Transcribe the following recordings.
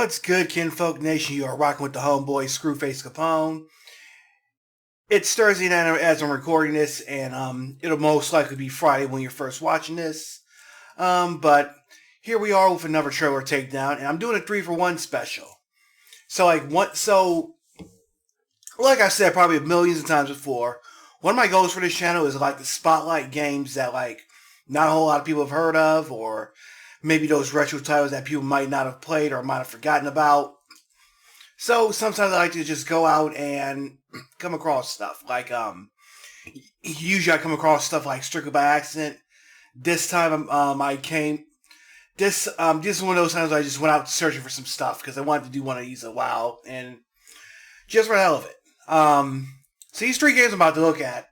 What's good, Kinfolk Nation? You are rocking with the homeboy Screwface Capone. It's Thursday night as I'm recording this, and it'll most likely be Friday when you're first watching this. But here we are with another trailer takedown, and I'm doing a 3-for-1 special. Like I said probably millions of times before, one of my goals for this channel is to spotlight games that not a whole lot of people have heard of, or maybe those retro titles that people might not have played or might have forgotten about. So sometimes I like to just go out and come across stuff. Usually I come across stuff strictly by accident. This time this is one of those times I just went out searching for some stuff because I wanted to do one of these a while, and just for the hell of it. So these three games I'm about to look at,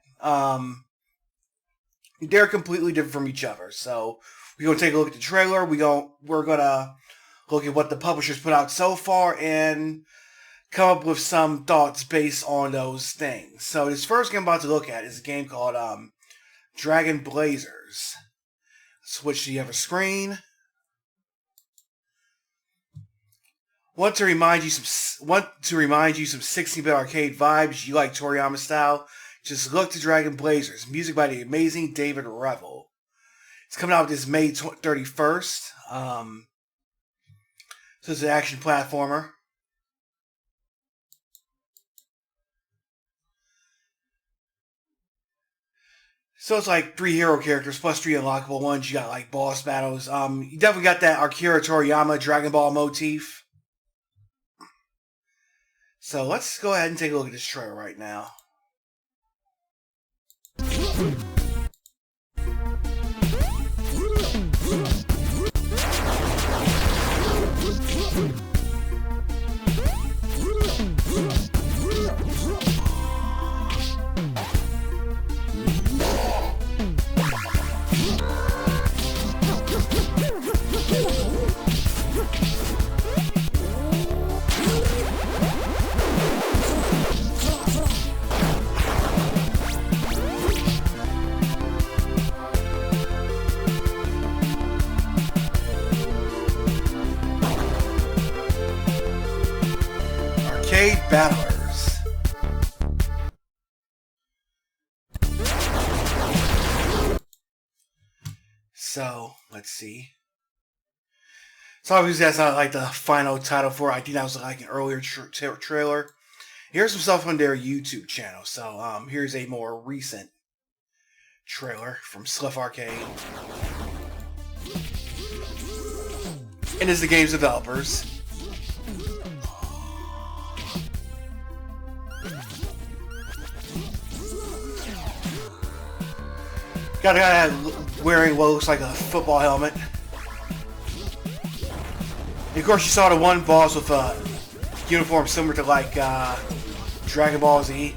they're completely different from each other. So we're going to take a look at the trailer. We're going to look at what the publishers put out so far and come up with some thoughts based on those things. So this first game I'm about to look at is a game called Dragon Blazers. Switch to the other screen. Want to remind you some 16-bit arcade vibes. You like Toriyama style? Just look to Dragon Blazers. Music by the amazing David Revel. It's coming out this May 31st. So it's an action platformer. So it's 3 hero characters plus 3 unlockable ones. You got boss battles. You definitely got that Akira Toriyama Dragon Ball motif. So let's go ahead and take a look at this trailer right now. Arcade Battlers. So, let's see. So obviously that's not the final title for it. I think that was an earlier trailer. Here's some stuff on their YouTube channel. So here's a more recent trailer from Sliff Arcade. And it's the game's developers. Got a guy wearing what looks like a football helmet. And of course you saw the one boss with a uniform similar to Dragon Ball Z.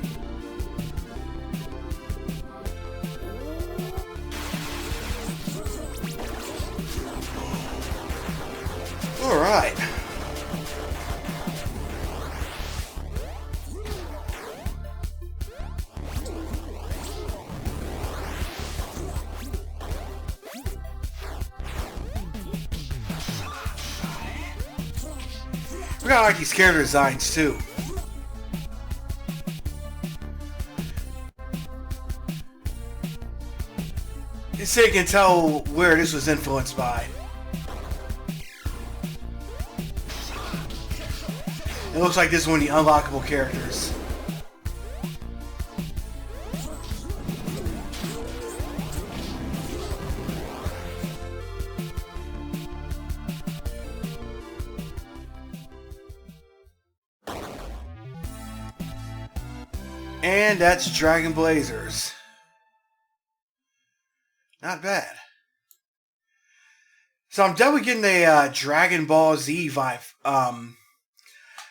Alright. I kinda like these character designs too. So you can tell where this was influenced by. It looks like this is one of the unlockable characters. And that's Dragon Blazers. Not bad. So I'm definitely getting a Dragon Ball Z vibe.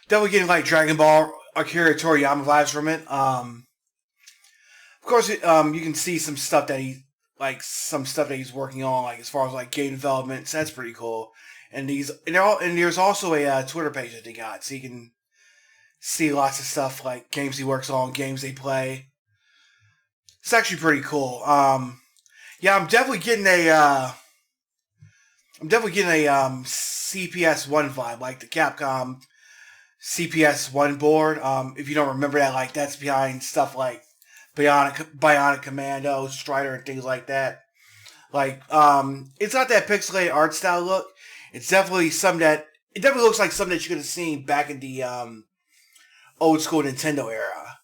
Definitely getting Dragon Ball Akira Toriyama vibes from it. Of course, you can see some stuff that he's working on, as far as game development. So that's pretty cool. And there's also a Twitter page that they got, so you can see lots of stuff games he works on, games they play. It's actually pretty cool. Yeah, I'm definitely getting a I'm definitely getting a CPS-1 vibe, like the Capcom CPS-1 board. If you don't remember that, like that's behind stuff like Bionic Commando, Strider, and things like that. Like, it's not that pixelated art style look. It's definitely something that it definitely looks like something that you could have seen back in the old school Nintendo era,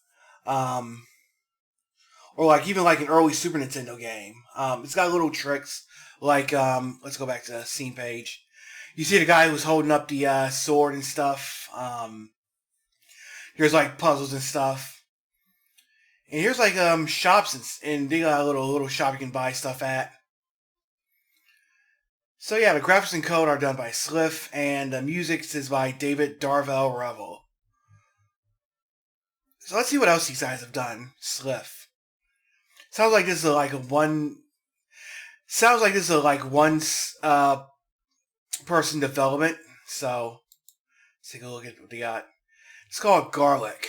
or like even like an early Super Nintendo game. It's got little tricks like let's go back to the scene page. You see the guy who's holding up the sword and stuff. Here's like puzzles and stuff. And here's like shops and they got a little shop you can buy stuff at. So yeah, the graphics and code are done by Sliff, and the music is by David Darvell Revel. So let's see what else these guys have done. Sliff. Sounds like this is like a one. Sounds like this is like one person development. So let's take a look at what they got. It's called Garlic.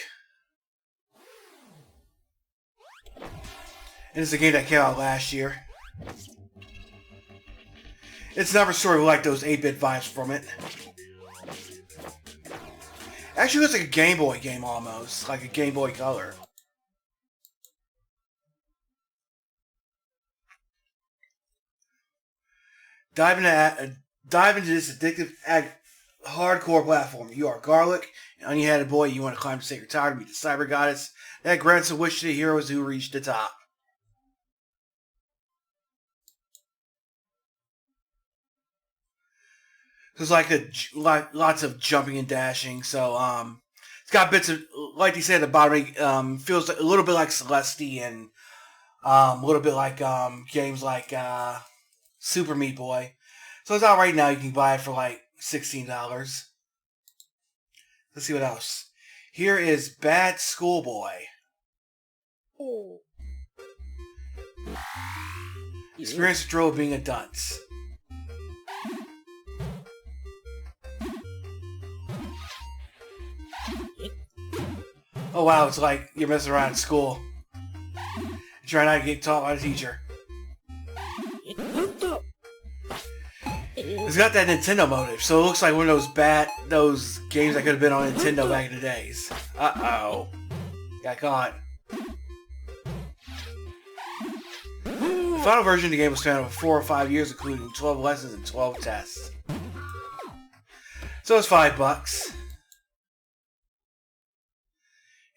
And it's a game that came out last year. It's never sort of like those 8-bit vibes from it. Actually, looks like a Game Boy game almost. Like a Game Boy Color. Dive into this addictive, hardcore platform. You are Garlic, an onion-headed boy. You want to climb the sacred tower to meet the cyber goddess that grants a wish to the heroes who reach the top. There's like lots of jumping and dashing. So it's got bits of, like they said at the bottom, feels a little bit like Celeste and a little bit like games like Super Meat Boy. So it's out right now. You can buy it for like $16. Let's see what else. Here is Bad Schoolboy. Oh. Experience the thrill of being a dunce. Oh wow, it's like you're messing around at school. You're trying not to get taught by the teacher. It's got that Nintendo motive, so it looks like one of those games that could have been on Nintendo back in the days. Uh-oh. Got caught. The final version of the game was spanned over 4 or 5 years, including 12 lessons and 12 tests. So it's $5.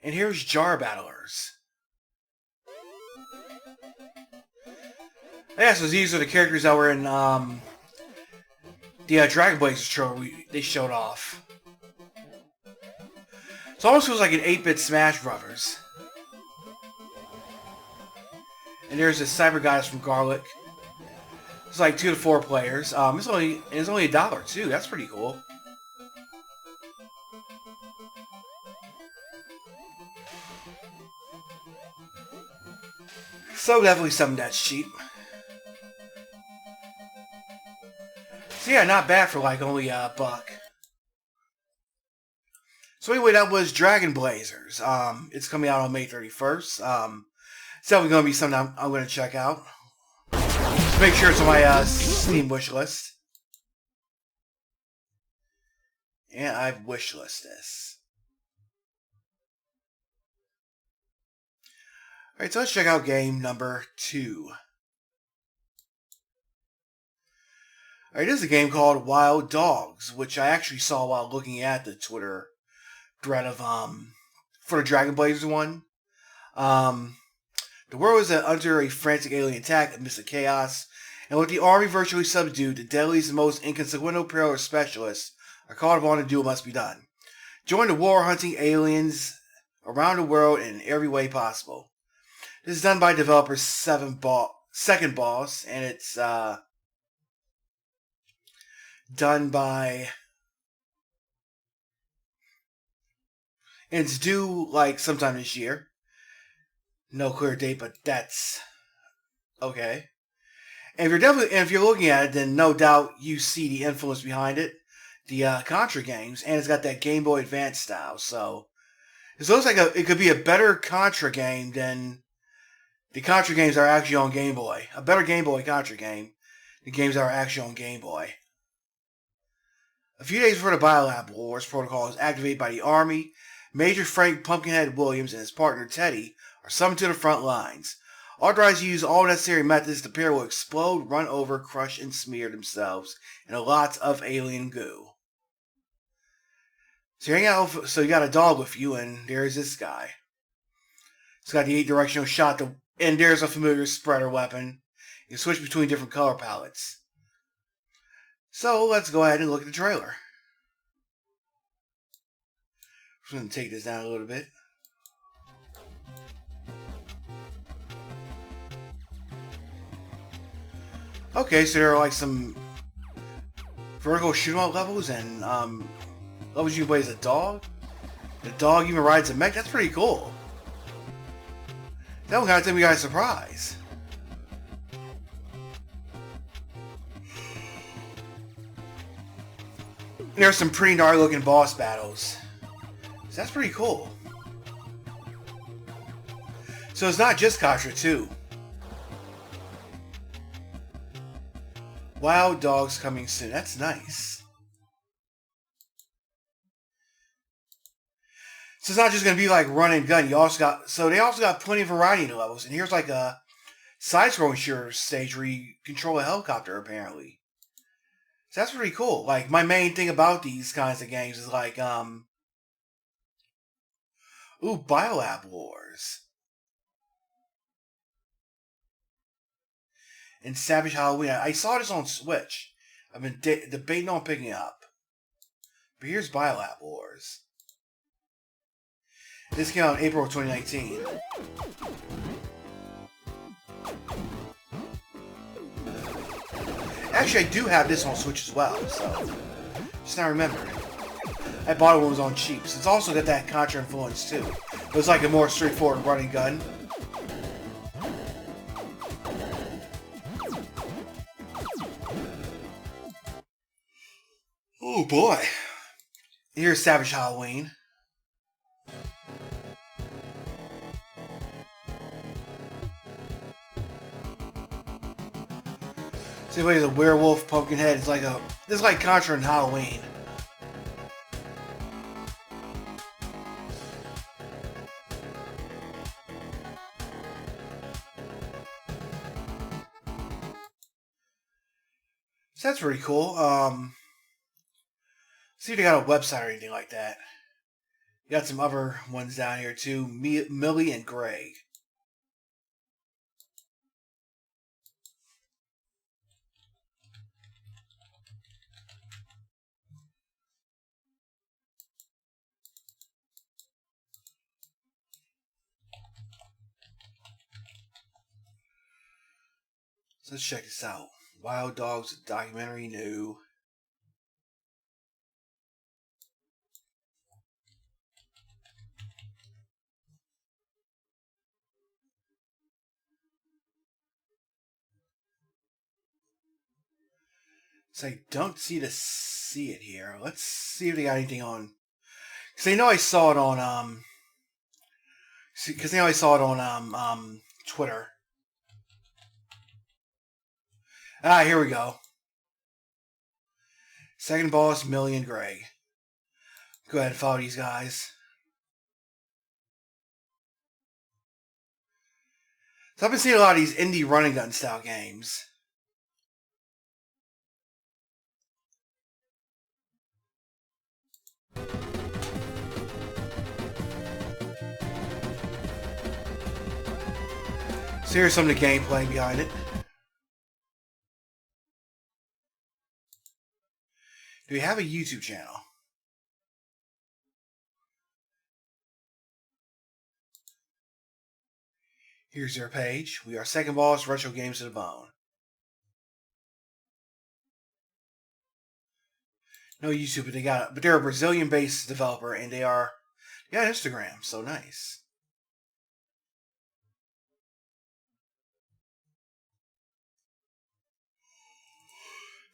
And here's Jar Battlers. Yeah, so these are the characters that were in the Dragon Blazers trailer they showed off. So it almost feels like an 8-bit Smash Brothers. And there's this Cyber Goddess from Garlic. It's like 2 to 4 players. It's only $1 too. That's pretty cool. So definitely something that's cheap. So yeah, not bad for like only $1. So anyway, that was Dragon Blazers. It's coming out on May 31st. It's definitely going to be something I'm going to check out. Just make sure it's on my Steam wish list. And I've wish listed this. Alright, so let's check out game number 2. Alright, this is a game called Wild Dogs, which I actually saw while looking at the Twitter thread of for the Dragon Blazers one. The world is under a frantic alien attack amidst the chaos, and with the army virtually subdued, the deadliest and most inconsequential peril specialists are called upon to do what must be done. Join the war hunting aliens around the world in every way possible. This is done by developer Second Boss, and it's done by... And it's due like sometime this year. No clear date, but that's okay. And if you're looking at it, then no doubt you see the influence behind it, the Contra games, and it's got that Game Boy Advance style. So it looks like it could be a better Contra game than the Contra games are actually on Game Boy. A better Game Boy Contra game The games that are actually on Game Boy. A few days before the Biolab Wars protocol is activated by the Army, Major Frank Pumpkinhead Williams and his partner Teddy are summoned to the front lines. Authorized to use all necessary methods, the pair will explode, run over, crush, and smear themselves in a lot of alien goo. So you got a dog with you, and there's this guy. It's got the 8-directional shot, and there's a familiar spreader weapon. You can switch between different color palettes. So let's go ahead and look at the trailer. I'm just going to take this down a little bit. Okay, so there are like some vertical shoot-'em-up levels and levels you can play as a dog. The dog even rides a mech. That's pretty cool. That one kind of took me by surprise. There's some pretty gnarly looking boss battles. So that's pretty cool. So it's not just Contra 2. Wild Dogs coming soon. That's nice. So it's not just going to be like run and gun. They also got plenty of variety in the levels. And here's like a side-scrolling shooter stage where you control a helicopter, apparently. So that's pretty cool. Like, my main thing about these kinds of games is like, Biolab Wars. And Savage Halloween. I saw this on Switch. I've been debating on picking it up. But here's Biolab Wars. This came out in April of 2019. Actually, I do have this on Switch as well, so just not remembering. I bought it when it was on cheap. So it's also got that Contra influence too. It was like a more straightforward running gun. Oh boy. Here's Savage Halloween. So he plays a werewolf, Pumpkinhead. It's like Contra and Halloween. So that's pretty cool. See if they got a website or anything like that. You got some other ones down here too. Millie and Greg. So let's check this out. Wild Dogs documentary new. So I don't see it here. Let's see if they got anything on. Because I know I saw it on Twitter. Here we go. Second boss, Millie and Greg. Go ahead and follow these guys. So I've been seeing a lot of these indie running gun style games. So here's some of the gameplay behind it. Do we have a YouTube channel? Here's their page. We are Second Boss, Retro Games to the Bone. No YouTube, but they're a Brazilian-based developer, and they got Instagram, so nice.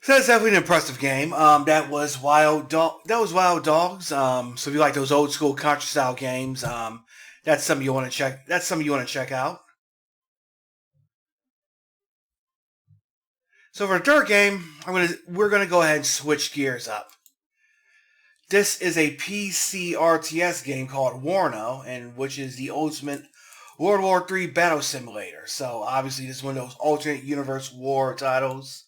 So that's definitely an impressive game. That was Wild Dogs. So if you like those old school Contra style games, that's something you want to check. That's something you want to check out. So for the third game, we're gonna go ahead and switch gears up. This is a PC RTS game called Warno, and which is the ultimate World War III battle simulator. So obviously, this is one of those alternate universe war titles.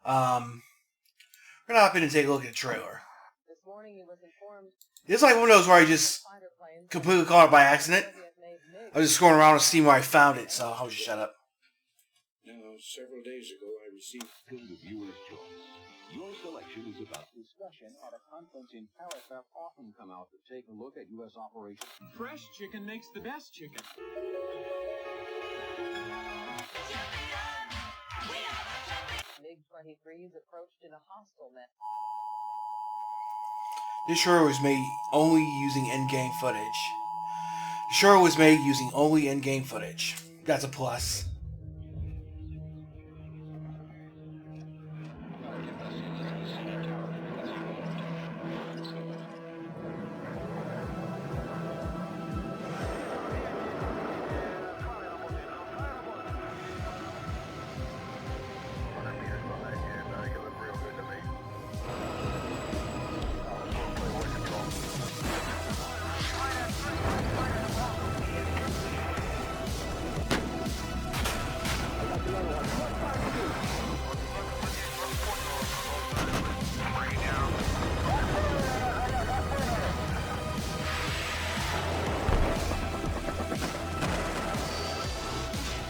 We're gonna hop in and take a look at the trailer. This morning he was informed. It's like one of those where I just completely caught it by accident. I was just scrolling around to see where I found it, so I'll just shut up. Now, several days ago, I received field of viewer's choice. Your selection is about discussion at a conference in Paris that often come out to take a look at U.S. operations. Fresh chicken makes the best chicken. MiG-23s approached in a hostile manner. This trailer was made only using in-game footage. The trailer was made using only in-game footage. That's a plus.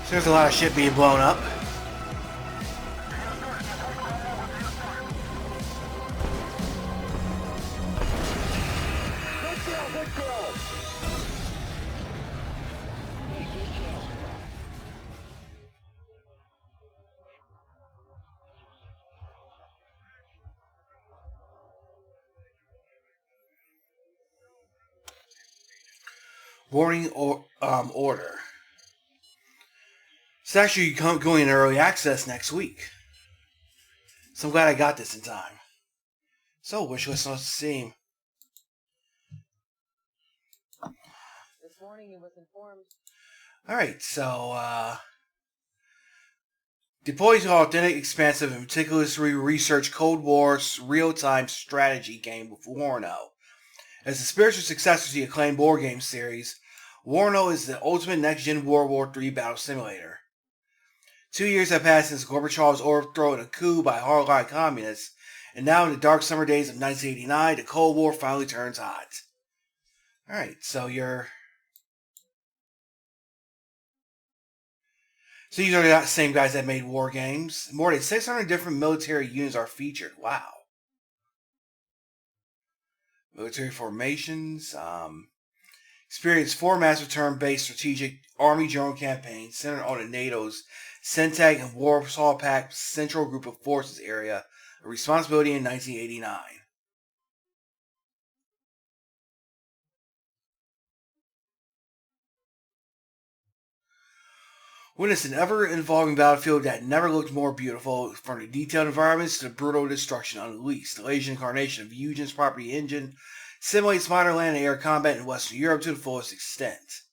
So there's a lot of shit being blown up. Warning order. It's actually going in early access next week. So I'm glad I got this in time. So, wishlist on Steam. This morning he was informed. Alright, so, deploy to authentic, expansive, and meticulously researched Cold War real-time strategy game with Warno. As the spiritual successor to the acclaimed board game series, Warno is the ultimate next-gen World War III battle simulator. 2 years have passed since Gorbachev was overthrown in a coup by hardline communists, and now in the dark summer days of 1989, the Cold War finally turns hot. Alright, so these are the same guys that made war games. More than 600 different military units are featured. Wow. Military formations. Experience 4 massive turn-based strategic Army General campaigns centered on the NATO's CENTAC and Warsaw Pact Central Group of Forces area of responsibility in 1989. Witness an ever-evolving battlefield that never looked more beautiful, from the detailed environments to the brutal destruction unleashed. The latest incarnation of Eugen's property engine simulates modern land and air combat in Western Europe to the fullest extent.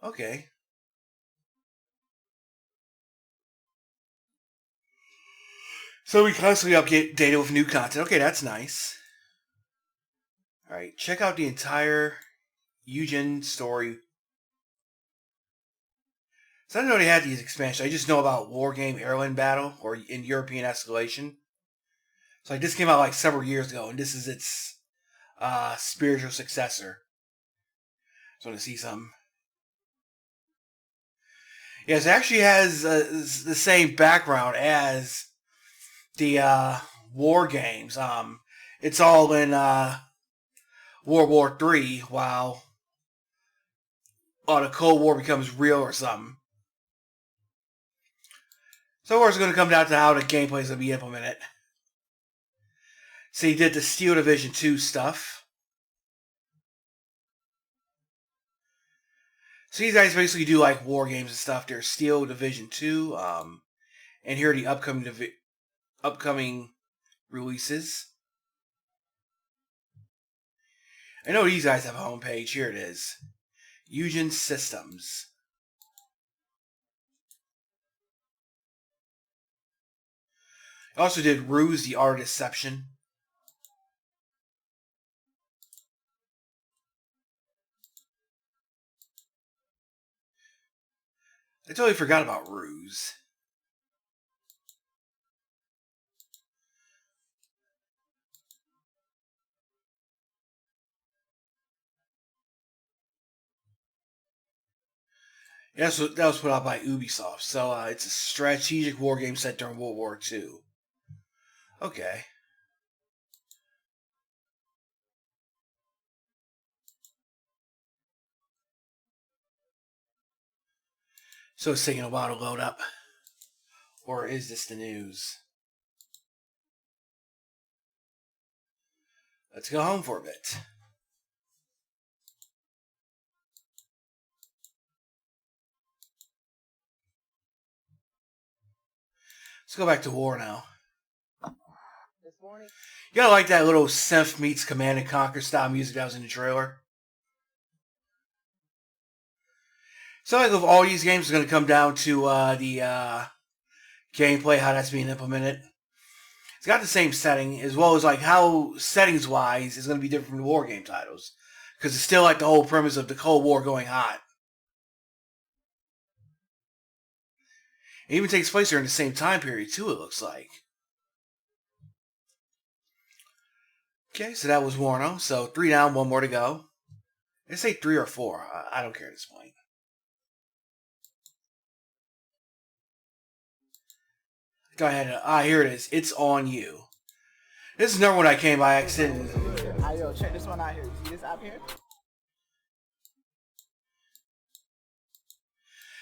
Okay. So we constantly update data with new content. Okay, that's nice. Alright, check out the entire Eugen story. So I didn't know they had these expansions. I just know about War Game Airland Battle, or in European Escalation. So like this came out like several years ago, and this is its spiritual successor. So I want to see some. Yes, it actually has the same background as the war games. It's all in World War III, while the Cold War becomes real or something. So of course it's going to come down to how the gameplay is going to be implemented. So he did the Steel Division 2 stuff. So these guys basically do like war games and stuff. There's Steel Division 2, and here are the upcoming releases. I know these guys have a homepage. Here it is. Eugen Systems. Also did Ruse, the Art of Deception. I totally forgot about Ruse. Yeah, so that was put out by Ubisoft. So it's a strategic war game set during World War II. Okay. So it's taking a while to load up. Or is this the news? Let's go home for a bit. Let's go back to Warno. This morning, You gotta like that little synth meets Command and Conquer style music that was in the trailer. So like with all these games, it's gonna come down to the gameplay, how that's being implemented. It's got the same setting, as well as like how settings-wise is gonna be different from the war game titles, because it's still like the whole premise of the Cold War going hot. It even takes place during the same time period too. It looks like. Okay, so that was Warno. So 3 down, 1 more to go. They say 3 or 4. I don't care at this point. Go ahead. Here it is. It's on you. This is another one I came by accident. Yo, check this one out here. You see this app here?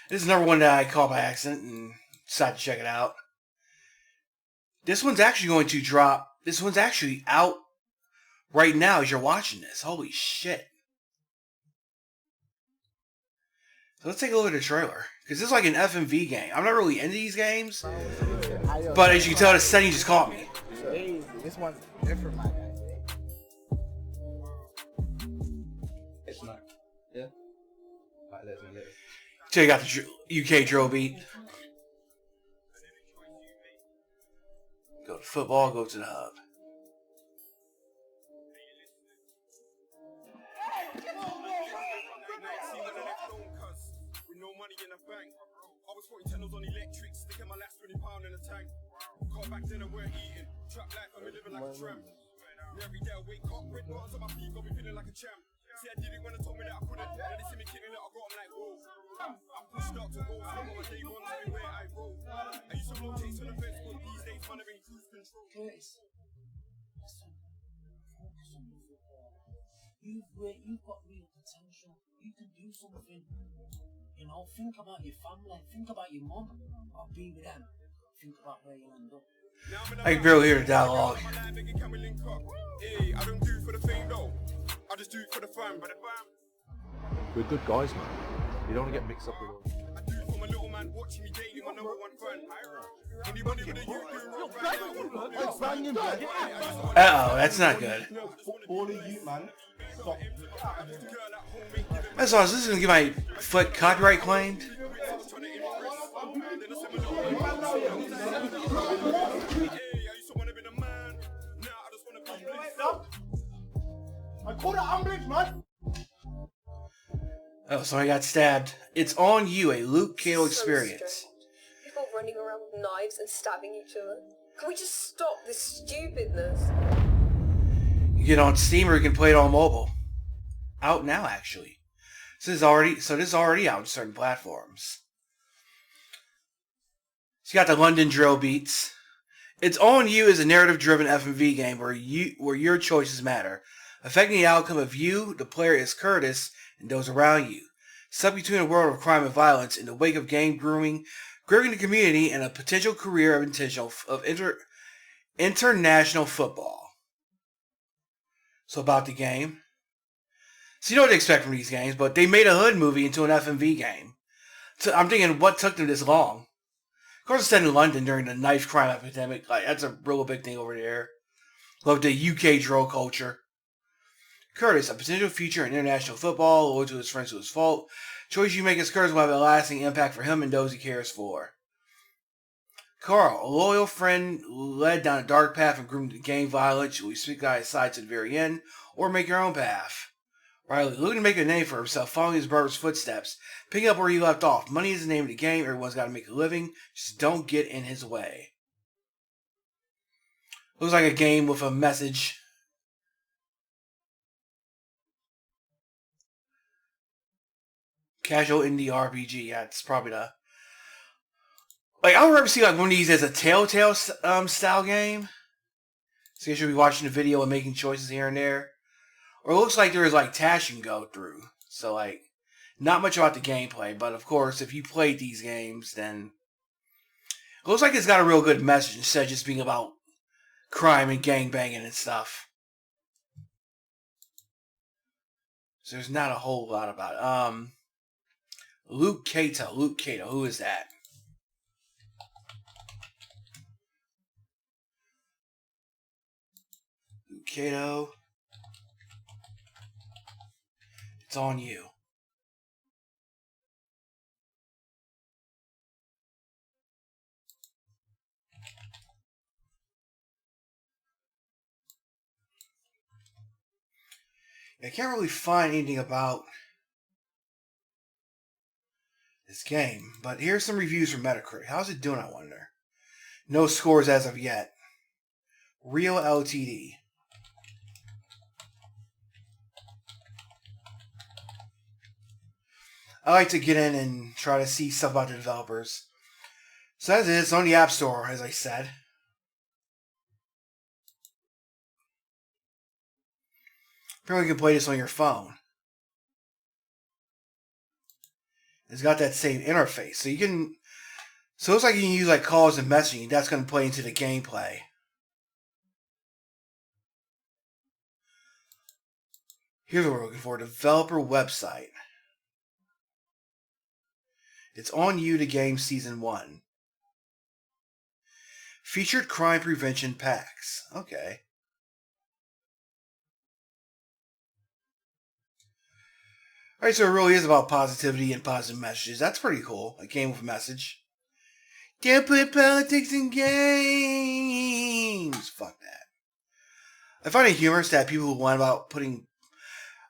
This is another one that I caught by accident and decided to check it out. This one's actually going to drop. This one's actually out right now as you're watching this. Holy shit. So let's take a look at the trailer. Because this is like an FMV game. I'm not really into these games. But as you can tell, the setting just caught me. This one's different, my guy. It's not. Yeah. Alright, let's do it. So you got the UK drill beat. Go to football, go to the hub. With no money in the bank, I was 40 tenors on electric, sticking my last 20 pound in the tank. Got back then and weren't eating. Trap life, I'm living like a tramp. And every day I wake up, red bars on my feet, got me feeling like a champ. See, I did it when I told me that I couldn't. Then they see me killing it, I got them like, whoa. I'm pushed out to go, so I'm on my day ones everywhere I roll. I used to blow chase on the fence, but these days, man, I'm in cruise control. You've got real potential. You can do something. You know, think about your family. Think about your mum. Or be with them. Think about where you'll end up. I can barely hear the dialogue. Hey, I don't do it for the fame though. I just do it for the fam. We're good guys, man. You don't want to get mixed up with us. I do it for my little man watching me daily, my number one fan. Anybody with a youth doing right now? Uh-oh, that's not good. All of you, man. Stop. That's awesome. This is going to get my foot copyright claimed. I called an ambulance, man. Oh, somebody got stabbed. It's on you, a Luke Cage experience. People running around with knives and stabbing each other. Can we just stop this stupidness? You get on Steam or you can play it on mobile. Out now, actually. This is already out on certain platforms. So you got the London drill beats. It's On You is a narrative-driven FMV game where your choices matter, affecting the outcome of you, the player is Curtis, and those around you. Stuck between a world of crime and violence in the wake of game grooming, gripping the community, and a potential career of international football. So about the game. So you know what to expect from these games, but they made a hood movie into an FMV game. So I'm thinking, what took them this long? Of course, it's set in London during the knife crime epidemic. Like, that's a real big thing over there. Love the UK drill culture. Curtis, a potential future in international football, loyal to his friends to his fault. Choice you make as Curtis will have a lasting impact for him and those he cares for. Carl, a loyal friend led down a dark path and groomed to gang violence. Will you stick by his side to the very end, or make your own path? Riley, looking to make a name for himself, following his brother's footsteps, picking up where he left off. Money is the name of the game. Everyone's got to make a living. Just don't get in his way. Looks like a game with a message. Casual indie RPG. Yeah, it's probably the... Like, I would rather see like one of these as a Telltale style game. So you should be watching the video and making choices here and there. Or it looks like there is like tasks you can go through. So like, not much about the gameplay. But of course, if you played these games, then... It looks like it's got a real good message instead of just being about crime and gangbanging and stuff. So there's not a whole lot about it. Luke Cato, who is that? Luke Cato. It's on you. I can't really find anything about this game, but here's some reviews from Metacritic. How's it doing, I wonder? No scores as of yet. Real LTD. I like to get in and try to see stuff about the developers. So that's it. It's on the App Store, as I said. Apparently you can play this on your phone. It's got that same interface. So you can... So it looks like you can use like calls and messaging. That's going to play into the gameplay. Here's what we're looking for. Developer website. It's on you to game season 1. Featured crime prevention packs. Okay. Alright, so it really is about positivity and positive messages. That's pretty cool. A game with a message. Can't put politics in games. Fuck that. I find it humorous that people who whine about putting...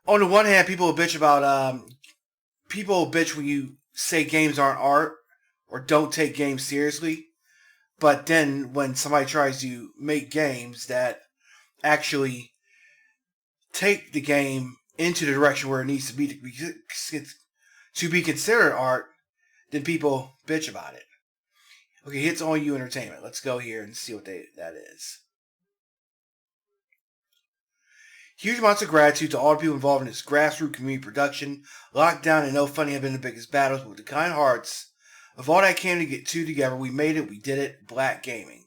On the one hand, people will bitch about... people will bitch when you say games aren't art or don't take games seriously. But then when somebody tries to make games that actually take the game into the direction where it needs to be considered art, then people bitch about it. Okay, hits on you entertainment. Let's go here and see what that is. Huge amounts of gratitude to all the people involved in this grassroots community production. Lockdown and No Funding have been the biggest battles, but with the kind hearts of all that came to get together, we made it, we did it. Black Gaming.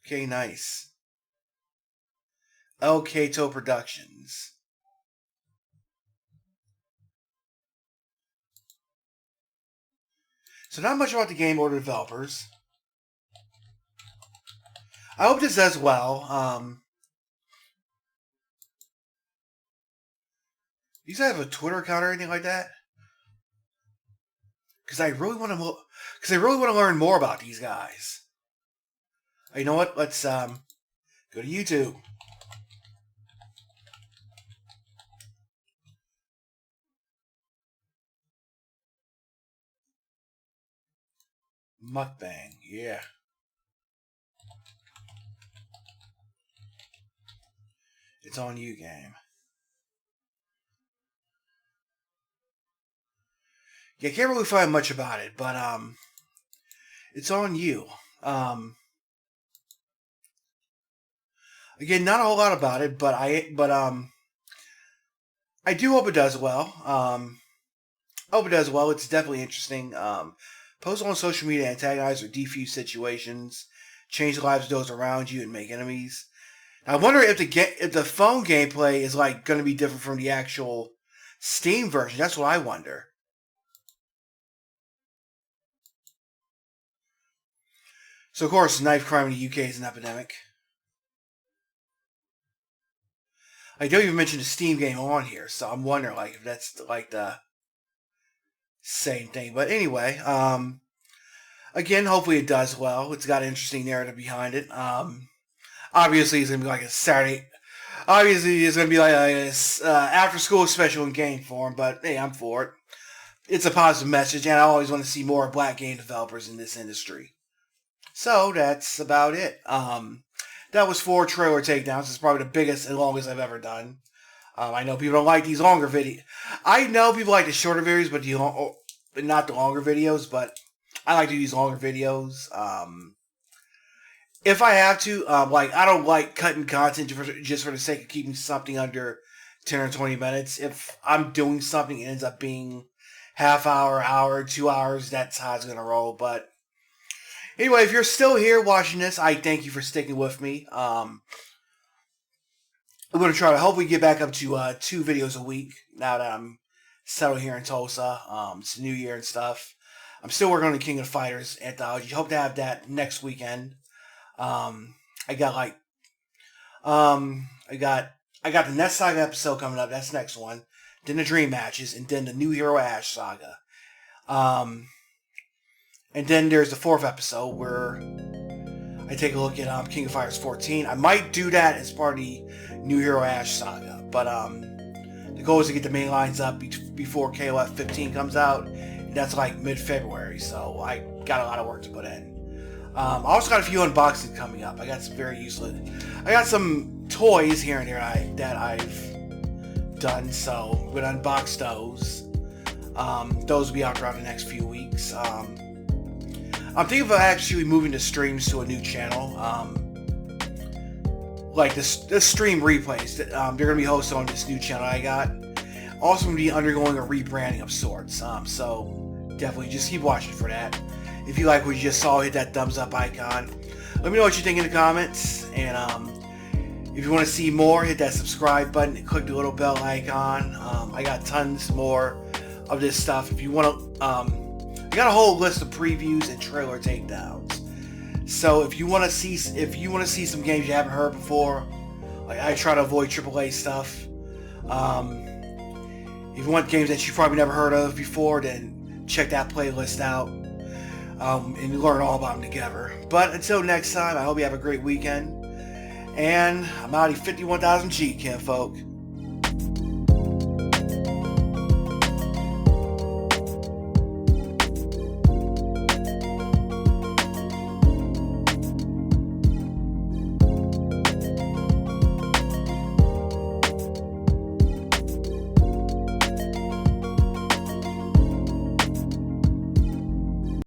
Okay, nice. El Cato Productions. So not much about the game or the developers. I hope this does well. You guys have a Twitter account or anything like that? Because I really want to. Because I really want to learn more about these guys. You know what? Let's go to YouTube. Mukbang, yeah. It's on you, game. Yeah, I can't really find much about it, but it's on you. Again, not a whole lot about it, but I do hope it does well. I hope it does well. It's definitely interesting. Post on social media, antagonize or defuse situations, change the lives of those around you, and make enemies. Now, I wonder if the phone gameplay is like going to be different from the actual Steam version. That's what I wonder. So, of course, knife crime in the UK is an epidemic. I don't even mention the Steam game on here, so I'm wondering like if that's like the same thing. But anyway, Again, hopefully it does well. It's got an interesting narrative behind it. Obviously, it's going to be like a Saturday. Obviously, it's going to be like a after-school special in game form, but hey, I'm for it. It's a positive message, and I always want to see more black game developers in this industry. So, that's about it. That was 4 trailer takedowns. It's probably the biggest and longest I've ever done. I know people don't like these longer videos. I know people like the shorter videos, but not the longer videos, but I like to do these longer videos. If I have to, I don't like cutting content just for the sake of keeping something under 10 or 20 minutes. If I'm doing something and it ends up being half hour, 2 hours, that's how it's going to roll. But anyway, if you're still here watching this, I thank you for sticking with me. I'm going to try to hopefully get back up to 2 videos a week now that I'm settled here in Tulsa. It's a new year and stuff. I'm still working on the King of Fighters anthology. Hope to have that next weekend. I got the Net Saga episode coming up. That's the next one. Then the Dream Matches, and then the New Hero Ash Saga. And then there's the 4th episode where I take a look at King of Fighters 14. I might do that as part of the New Hero Ash Saga, but the goal is to get the main lines up before KOF 15 comes out, and that's like mid-February, so I got a lot of work to put in. I also got a few unboxings coming up. I got some very useless. I got some toys here and there that I've done, so I'm gonna unbox those. Those will be out around the next few weeks. I'm thinking of actually moving the streams to a new channel. Like the stream replays. They're gonna be hosted on this new channel I got. Also gonna be undergoing a rebranding of sorts. So definitely just keep watching for that. If you like what you just saw, hit that thumbs up icon. Let me know what you think in the comments. And if you want to see more, hit that subscribe button and click the little bell icon. I got tons more of this stuff. If you want to, I got a whole list of previews and trailer takedowns. So if you want to see some games you haven't heard before, like I try to avoid AAA stuff. If you want games that you probably never heard of before, then check that playlist out. And learn all about them together. But until next time, I hope you have a great weekend. And I'm out of 51,000 G, kinfolk.